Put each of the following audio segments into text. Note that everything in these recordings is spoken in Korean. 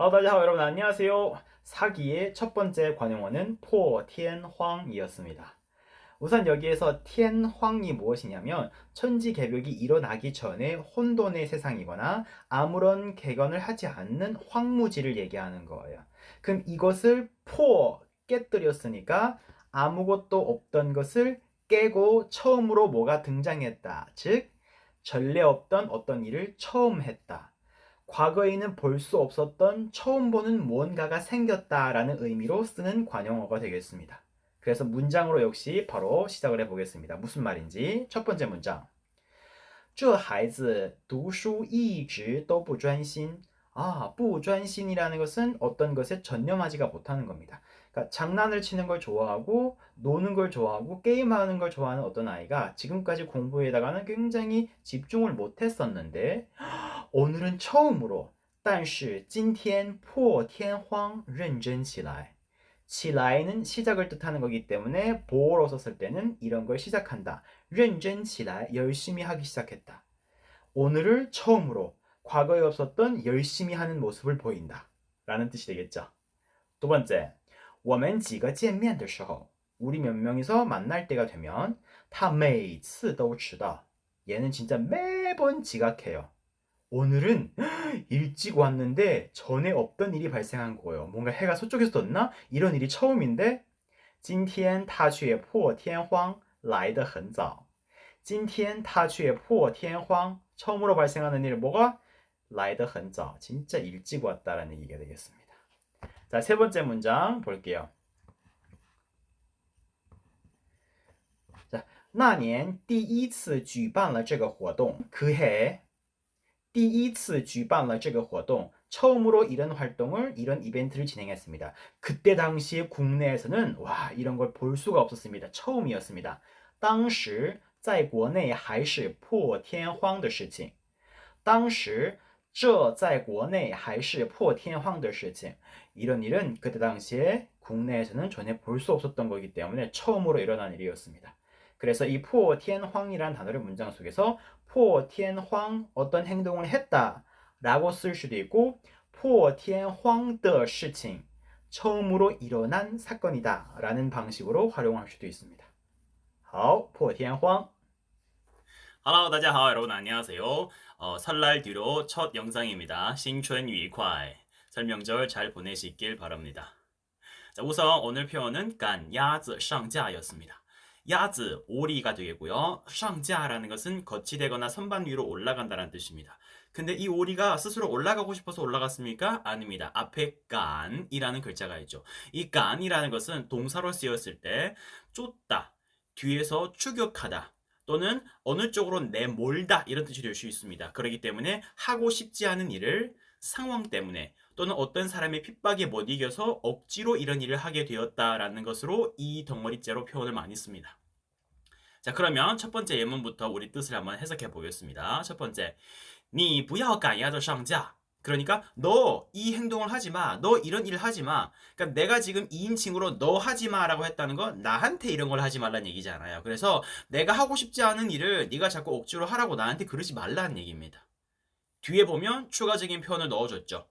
大家好, 여러분 안녕하세요. 사기의 첫 번째 관용어는 포天荒이었습니다. 우선 여기에서天황이 무엇이냐면 천지개벽이 일어나기 전에 혼돈의 세상이거나 아무런 개건을 하지 않는 황무지를 얘기하는 거예요. 그럼 이것을 깨뜨렸으니까 아무것도 없던 것을 깨고 처음으로 뭐가 등장했다. 즉 전례 없던 어떤 일을 처음 했다. 과거에는 볼 수 없었던 처음 보는 무언가가 생겼다라는 의미로 쓰는 관용어가 되겠습니다. 그래서 문장으로 역시 바로 시작을 해보겠습니다. 무슨 말인지 첫 번째 문장. 这孩子读书一直都不专心. 아, 不专心이라는 것은 어떤 것에 전념하지가 못하는 겁니다. 그러니까 장난을 치는 걸 좋아하고 노는 걸 좋아하고 게임하는 걸 좋아하는 어떤 아이가 지금까지 공부에다가는 굉장히 집중을 못했었는데 오늘은 처음으로 但是今天破天荒认真起来. 起来는 시작을 뜻하는 거기 때문에 보어로 썼을 때는 이런 걸 시작한다. 认真起来, 열심히 하기 시작했다. 오늘을 처음으로 과거에 없었던 열심히 하는 모습을 보인다. 라는 뜻이 되겠죠. 두 번째, 我们几个见面的时候, 우리 몇 명이서 만날 때가 되면 他每次都迟到. 얘는 진짜 매번 지각해요. 오늘은 일찍 왔는데 전에 없던 일이 발생한 거예요. 뭔가 해가 서쪽에서 떴나? 이런 일이 처음인데 今天他却破天荒来得很早.今天他却破天荒, 처음으로 발생하는 일 뭐가? 来得很早. 진짜 일찍 왔다라는 얘기가 되겠습니다. 자, 세 번째 문장 볼게요. 자, 那年第一次举办了这个活动. 그해 第一次举办了这个活动. 처음으로 이런 활동을, 이런 이벤트를 진행했습니다. 그때 당시에 국내에서는 와, 이런 걸 볼 수가 없었습니다. 처음이었습니다. 当时在国内还是破天荒的事情. 当时这在国内还是破天荒的事情. 이런 일은 그때 당시에 국내에서는 전혀 볼 수 없었던 거기 때문에 처음으로 일어난 일이었습니다. 그래서 이 포天荒이라는 단어를 문장 속에서 포天荒 어떤 행동을 했다 라고 쓸 수도 있고 포天荒的事情 처음으로 일어난 사건이다 라는 방식으로 활용할 수도 있습니다. 好,破天荒. Hello， 大家好，여러분 안녕하세요. 설날 뒤로 첫 영상입니다. 신춘愉快. 설 명절 잘 보내시길 바랍니다. 자, 우선 오늘 표현은 간 야즈 상자였습니다. 야즈 오리가 되겠고요. 상자라는 것은 거치되거나 선반 위로 올라간다는 뜻입니다. 근데 이 오리가 스스로 올라가고 싶어서 올라갔습니까? 아닙니다. 앞에 간이라는 글자가 있죠. 이 간이라는 것은 동사로 쓰였을 때 쫓다, 뒤에서 추격하다, 또는 어느 쪽으로 내몰다 이런 뜻이 될 수 있습니다. 그렇기 때문에 하고 싶지 않은 일을 상황 때문에 또는 어떤 사람의 핍박에 못 이겨서 억지로 이런 일을 하게 되었다라는 것으로 이 덩어리째로 표현을 많이 씁니다. 자, 그러면 첫 번째 예문부터 우리 뜻을 한번 해석해 보겠습니다. 첫 번째, 你不要赶鸭子上架. 그러니까 너 이 행동을 하지 마. 너 이런 일을 하지 마. 그러니까 내가 지금 2인칭으로 너 하지 마라고 했다는 건 나한테 이런 걸 하지 말라는 얘기잖아요. 그래서 내가 하고 싶지 않은 일을 네가 자꾸 억지로 하라고 나한테 그러지 말라는 얘기입니다. 뒤에 보면 추가적인 표현을 넣어줬죠.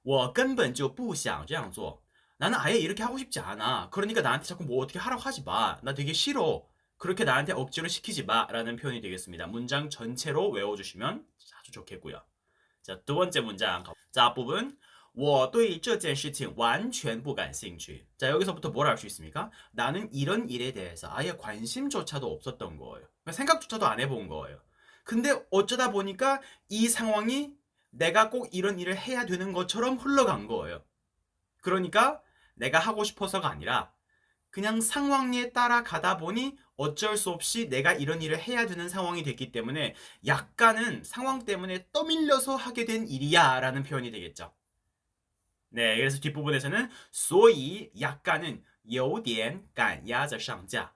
我根本就不想这样做. 나는 아예 이렇게 하고 싶지 않아. 그러니까 나한테 자꾸 뭐 어떻게 하라고 하지 마. 나 되게 싫어. 그렇게 나한테 억지로 시키지 마. 라는 표현이 되겠습니다. 문장 전체로 외워주시면 아주 좋겠고요. 자, 두 번째 문장. 자, 앞부분. 我对这件事情完全不感兴趣. 자, 여기서부터 뭘 알 수 있습니까? 나는 이런 일에 대해서 아예 관심조차도 없었던 거예요. 생각조차도 안 해본 거예요. 근데 어쩌다 보니까 이 상황이 내가 꼭 이런 일을 해야 되는 것처럼 흘러간 거예요. 그러니까 내가 하고 싶어서가 아니라 그냥 상황에 따라 가다 보니 어쩔 수 없이 내가 이런 일을 해야 되는 상황이 됐기 때문에 약간은 상황 때문에 떠밀려서 하게 된 일이야 라는 표현이 되겠죠. 네, 그래서 뒷부분에서는 所以 약간은 有点赶鸭子上架.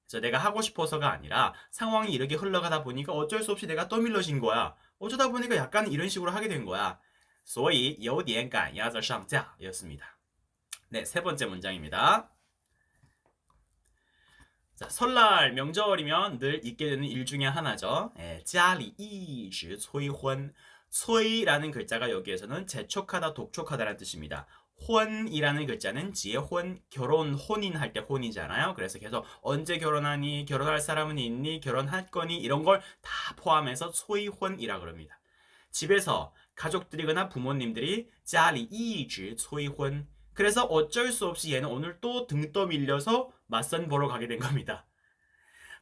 그래서 내가 하고 싶어서가 아니라 상황이 이렇게 흘러가다 보니까 어쩔 수 없이 내가 떠밀려진 거야. 어쩌다 보니까 약간 이런 식으로 하게 된 거야. 所以有点赶鸭子上架 였습니다. 네, 세 번째 문장입니다. 자, 설날 명절이면 늘 있게 되는 일 중에 하나죠. 家里一直催婚. 소이라는 글자가 여기에서는 재촉하다, 독촉하다라는 뜻입니다. 혼이라는 글자는 지혜혼, 결혼, 혼인할 때 혼이잖아요. 그래서 계속 언제 결혼하니, 결혼할 사람은 있니, 결혼할 거니 이런 걸 다 포함해서 소이혼이라 그럽니다. 집에서 가족들이거나 부모님들이 자리 이지 소이혼. 그래서 어쩔 수 없이 얘는 오늘 또 등 떠밀려서 맞선 보러 가게 된 겁니다.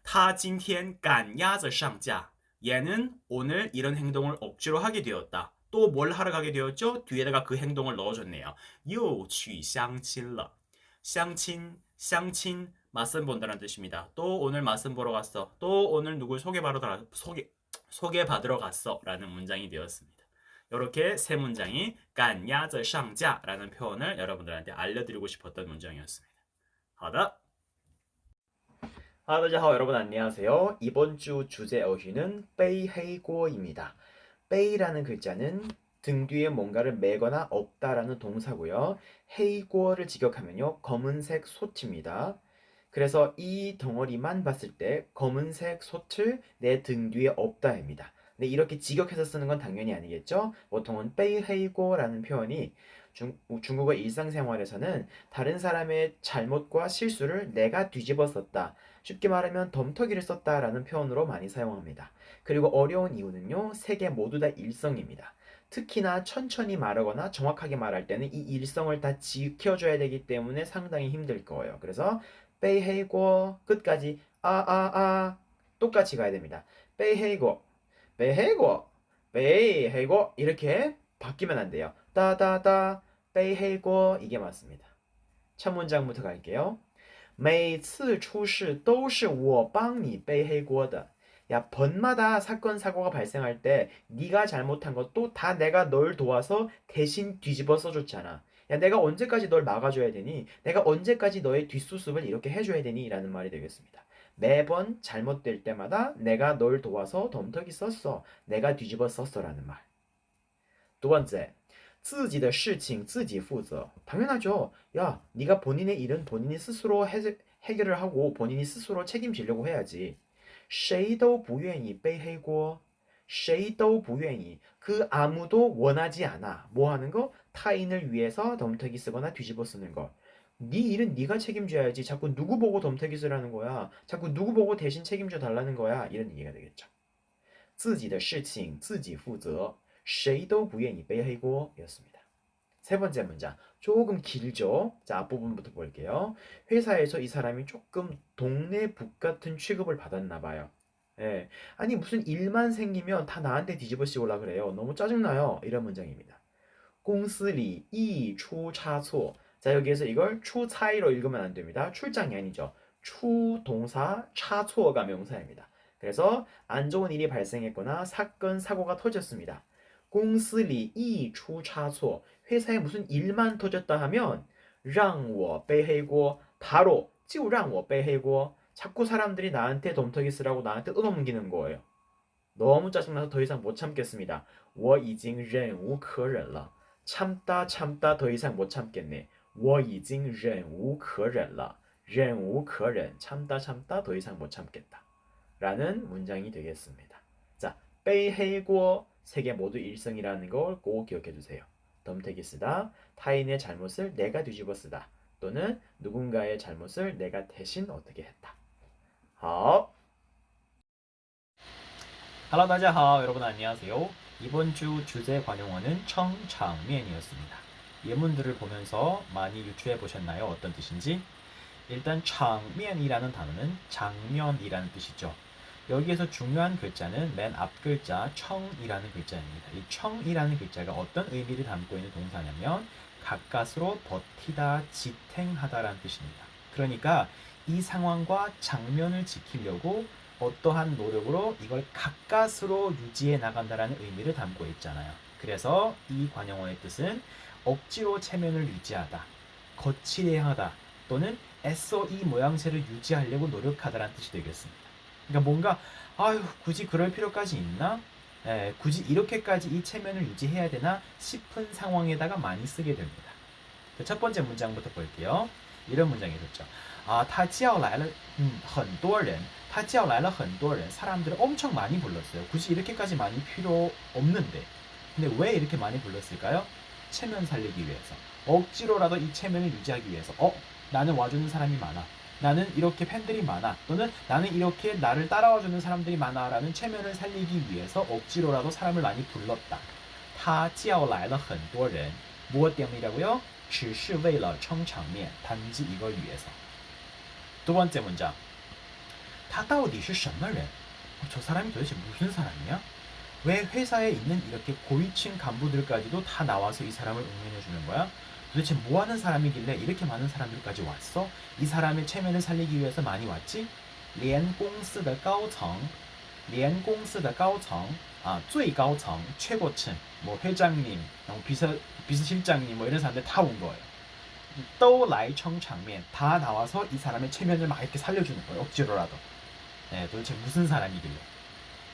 他今天赶鸭子上架. 얘는 오늘 이런 행동을 억지로 하게 되었다. 또 뭘 하러 가게 되었죠? 뒤에다가 그 행동을 넣어줬네요. 又去相亲了.相亲, 맞선 본다는 뜻입니다. 또 오늘 맞선 보러 갔어. 또 오늘 누굴 소개받으러 갔어. 라는 문장이 되었습니다. 이렇게 세 문장이 赶鸭子上架라는 표현을 여러분들한테 알려드리고 싶었던 문장이었습니다. 好的. 다자하오 여러분 안녕하세요. 이번 주 주제 어휘는 베이헤이고입니다. 베이라는 글자는 등 뒤에 뭔가를 매거나 없다라는 동사고요. 헤이고를 직역하면요. 검은색 솥입니다. 그래서 이 덩어리만 봤을 때 검은색 솥을 내 등 뒤에 없다입니다. 근데 이렇게 직역해서 쓰는 건 당연히 아니겠죠? 보통은 베이헤이고라는 표현이 중국어 일상생활에서는 다른 사람의 잘못과 실수를 내가 뒤집어 썼다. 쉽게 말하면 덤터기를 썼다라는 표현으로 많이 사용합니다. 그리고 어려운 이유는요. 세 개 모두 다 일성입니다. 특히나 천천히 말하거나 정확하게 말할 때는 이 일성을 다 지켜줘야 되기 때문에 상당히 힘들 거예요. 그래서 베이헤이고 끝까지 똑같이 가야 됩니다. 베이헤이고 베이헤이고 베이헤이고 이렇게 바뀌면 안 돼요. 따다다 베이헤이고 이게 맞습니다. 첫 문장부터 갈게요. 每次出事都是我帮你背黑锅的. 야, 번마다 사건 사고가 발생할 때 네가 잘못한 것도 다 내가 널 도와서 대신 뒤집어 써줬잖아. 야, 내가 언제까지 널 막아줘야 되니? 내가 언제까지 너의 뒷수습을 이렇게 해줘야 되니? 라는 말이 되겠습니다. 매번 잘못될 때마다 내가 널 도와서 덤터기 썼어. 내가 뒤집어 썼어. 라는 말. 두 번째. 自己的事情自己负责. 당연하죠. 야, 네가 본인의 일은 본인이 스스로 해결을 하고 본인이 스스로 책임지려고 해야지. 谁都不愿意背黑锅. 谁都不愿意. 그 아무도 원하지 않아. 뭐 하는 거? 타인을 위해서 덤터기 쓰거나 뒤집어 쓰는 거. 네 일은 네가 책임져야지. 자꾸 누구 보고 덤터기 쓰라는 거야. 자꾸 누구 보고 대신 책임져 달라는 거야. 이런 얘기가 되겠죠. 自己的事情自己负责. 谁都不愿意背黑锅였습니다. 세 번째 문장 조금 길죠. 자, 앞부분부터 볼게요. 회사에서 이 사람이 조금 동네 북 같은 취급을 받았나 봐요. 예. 아니 무슨 일만 생기면 다 나한테 뒤집어 씌우려 그래요. 너무 짜증나요. 이런 문장입니다. 公司里一出差错. 자, 여기에서 이걸出差로 읽으면 안 됩니다. 출장이 아니죠. 추 동사, 차초가 명사입니다. 그래서 안 좋은 일이 발생했거나 사건, 사고가 터졌습니다. 公司里一出差错. 회사에 무슨 일만 터졌다 하면 让我背黑锅. 바로 就让我背黑锅. 자꾸 사람들이 나한테 덤터기 쓰라고 나한테 떠넘기는 거예요. 너무 짜증나서 더 이상 못 참겠습니다. 我已经忍无可忍了. 참다 더 이상 못 참겠네. 我已经忍无可忍了. 忍无可忍. 참다 더 이상 못 참겠다. 라는 문장이 되겠습니다. 자, 背黑锅 세 개 모두 일성이라는 걸 꼭 기억해 주세요. 덤태기 쓰다, 타인의 잘못을 내가 뒤집어 쓰다, 또는 누군가의 잘못을 내가 대신 어떻게 했다. 好. Hello, 大家好. 여러분 안녕하세요. 이번 주 주제 관용어는 청장면이었습니다. 예문들을 보면서 많이 유추해 보셨나요? 어떤 뜻인지? 일단 장면이라는 단어는 장면이라는 뜻이죠. 여기에서 중요한 글자는 맨 앞 글자 청이라는 글자입니다. 이 청이라는 글자가 어떤 의미를 담고 있는 동사냐면 가까스로 버티다, 지탱하다라는 뜻입니다. 그러니까 이 상황과 장면을 지키려고 어떠한 노력으로 이걸 가까스로 유지해 나간다라는 의미를 담고 있잖아요. 그래서 이 관용어의 뜻은 억지로 체면을 유지하다, 거칠게 하다, 또는 애써 이 모양새를 유지하려고 노력하다라는 뜻이 되겠습니다. 그러니까 뭔가 굳이 그럴 필요까지 있나? 굳이 이렇게까지 이 체면을 유지해야 되나 싶은 상황에다가 많이 쓰게 됩니다. 첫 번째 문장부터 볼게요. 이런 문장이 있었죠. 他叫来了很多人. 他叫来了很多人. 사람들을 엄청 많이 불렀어요. 굳이 이렇게까지 많이 필요 없는데. 근데 왜 이렇게 많이 불렀을까요? 체면 살리기 위해서. 억지로라도 이 체면을 유지하기 위해서. 나는 와주는 사람이 많아. 나는 이렇게 팬들이 많아. 또는 나는 이렇게 나를 따라와주는 사람들이 많아라는 체면을 살리기 위해서 억지로라도 사람을 많이 불렀다. 他叫来了很多人. 무엇 때문이라고요? 只是为了撑场面. 단지 이걸 위해서. 두 번째 문장. 他到底是什么人? 저 사람이 도대체 무슨 사람이야? 왜 회사에 있는 이렇게 고위층 간부들까지도 다 나와서 이 사람을 응원해 주는 거야? 도대체 뭐 하는 사람이길래 이렇게 많은 사람들까지 왔어? 이 사람의 체면을 살리기 위해서 많이 왔지? 连公司的高层连公司的高层 最高层 최고층 뭐 회장님, 비서실장님 뭐 이런 사람들 다 온 거예요. 都来撑场面 다 나와서 이 사람의 체면을 막 이렇게 살려주는 거예요. 억지로라도. 네, 도대체 무슨 사람이길래?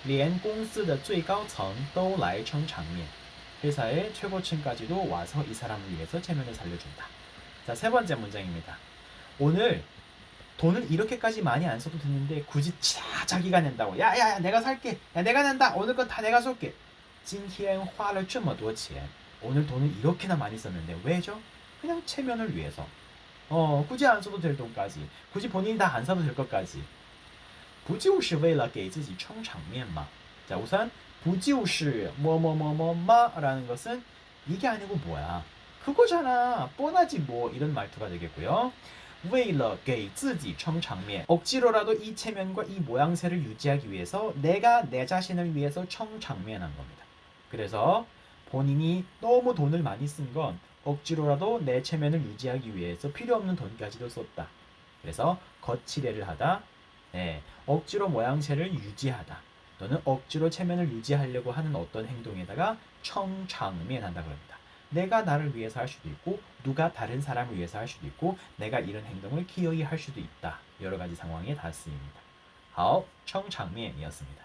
连公司的最高层都来撑场面 회사의 최고층까지도 와서 이 사람을 위해서 체면을 살려준다. 자, 세 번째 문장입니다. 오늘 돈을 이렇게까지 많이 안 써도 되는데 굳이 자기가 낸다고. 야야야 내가 살게. 야 내가 낸다. 오늘 건 다 내가 쏠게. 今天花了这么多钱 오늘 돈을 이렇게나 많이 썼는데 왜죠? 그냥 체면을 위해서. 굳이 안 써도 될 돈까지. 굳이 본인이 다 안 사도 될 것까지. 不就是为了给自己撑场面吗? 자, 우선 不就是뭐뭐뭐뭐마라는 것은 이게 아니고 뭐야? 그거잖아. 뻔하지 뭐 이런 말투가 되겠고요. 为了给自己撑场面 억지로라도 이 체면과 이 모양새를 유지하기 위해서 내가 내 자신을 위해서 청장면한 겁니다. 그래서 본인이 너무 돈을 많이 쓴 건 억지로라도 내 체면을 유지하기 위해서 필요 없는 돈까지도 썼다. 그래서 거치대를 하다, 억지로 모양새를 유지하다, 또는 억지로 체면을 유지하려고 하는 어떤 행동에다가 청장면한다 그럽니다. 내가 나를 위해서 할 수도 있고 누가 다른 사람을 위해서 할 수도 있고 내가 이런 행동을 기어이 할 수도 있다. 여러 가지 상황에 다 쓰입니다. 好，청장면이었습니다.